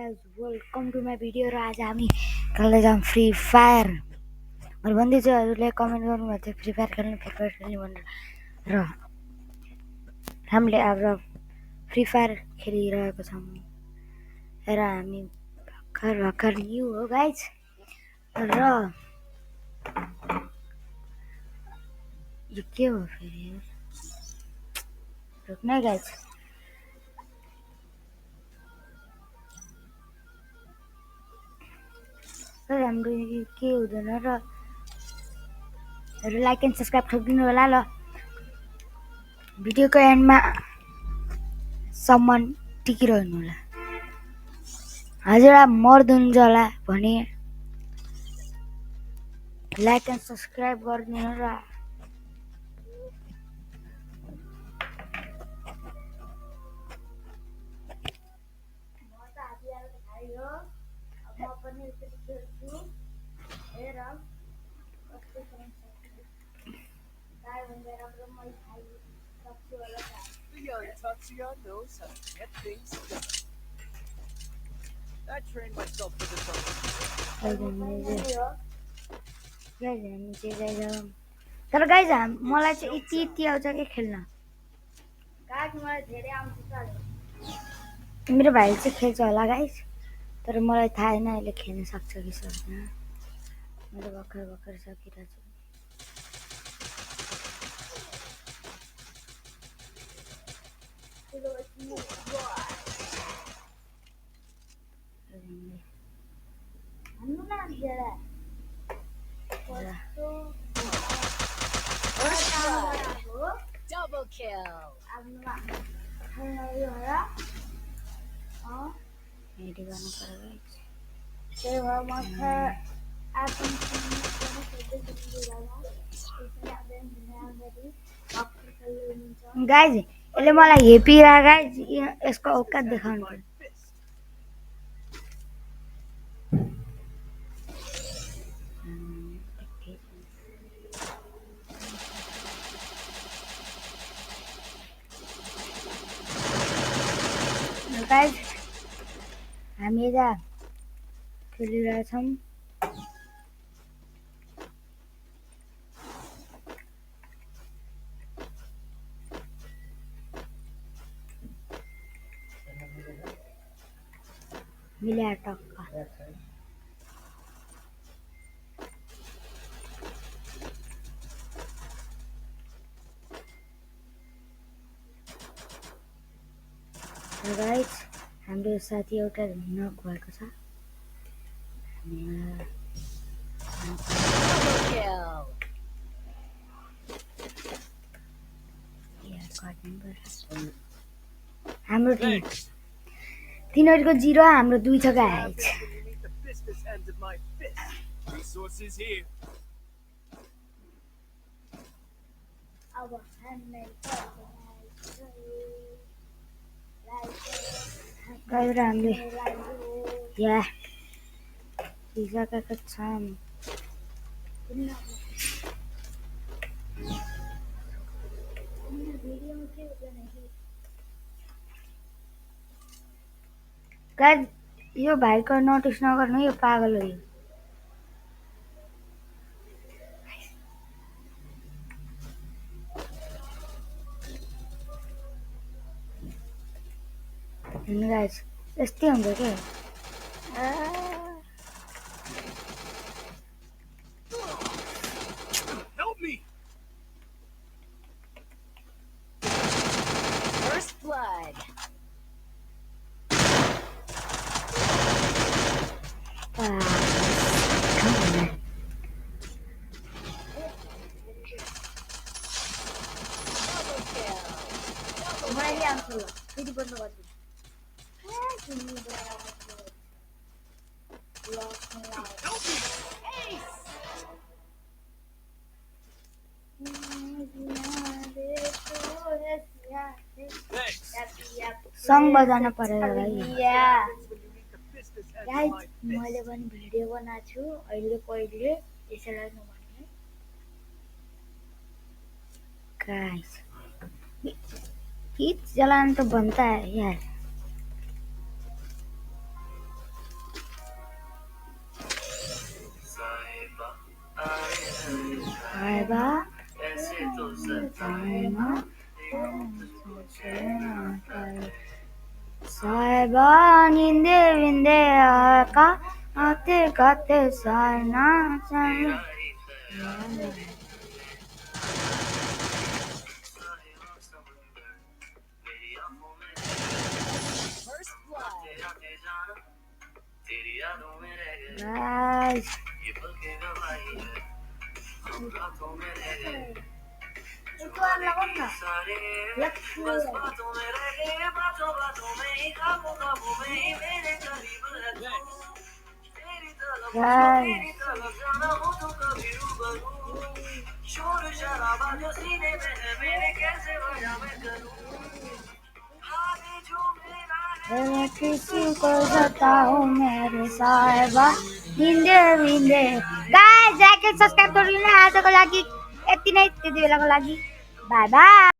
guys, welcome to my video. र आज हामी खेल्दै जाऊँ फ्री फायर। मैले भन्दैछु हजुरले कमेन्ट गर्नुभएको थियो फ्री फायर खेल्ने भनेर। र हामीले अब फ्री फायर खेलिरहेको छौँ र हामी भर्खर न्यू हो गाइज। र यो के हो फेरि, रुक्नु है गाइज। र हाम्रो के हुँदैन र लाइक एन्ड सब्सक्राइब ठोकिदिनु होला। ल भिडियोको एन्डमा सम्म टिकिरहनु होला। हजुर मर्नुहुन्छ होला भने लाइक एन्ड सब्सक्राइब गरिदिनु र The young Tatsuya knows how to get things done. I trained myself for this one. तर गाइज मलाई चाहिँ यति आउँछ कि खेल्न। मेरो भाइ चाहिँ खेल्छ होला गाइज, तर मलाई थाहा छैन अहिले खेल्न सक्छ कि सक्दैन। मैले भर्खर सकिरहेको छु। Double kill. हेरी गर्नु पर्यो गाइज। यसले मलाई हेपिरा गाइज, यसको औकात देखाउनु पर्यो। गाइज हामी यता खेलिरहेछौँ। मिल्या टक्क गाइज। हाम्रो साथी एउटा नक भएको छ। हाम्रो टिम तिनीहरूको 0, हाम्रो 2 छ गाइज। गाइज हामीले या जिसकेका छौँ। गाइज यो भाइको नोटिस नगर्नु, यो पागल हो। यो गाइज यस्तै हुन्छ क्या। Help me. First blood. सङ बजाउन पर्यो भाइ। गाइज मैले पनि भिडियो बनाएको छु अहिले यसैलाई नभन्ने गाइज। हिट जलान तो बनता है यार। साहेबा निंदे विंदे का आते गाते साना साना First blood. guys itu anak mana? Guys, मैं किसी को बताऊं मेरे साहिबा निंदे विंदे गाइस जाके सब्सक्राइब गरिदिनु आजको लागि यति नै त्यति बेलाको लागि बाई बाई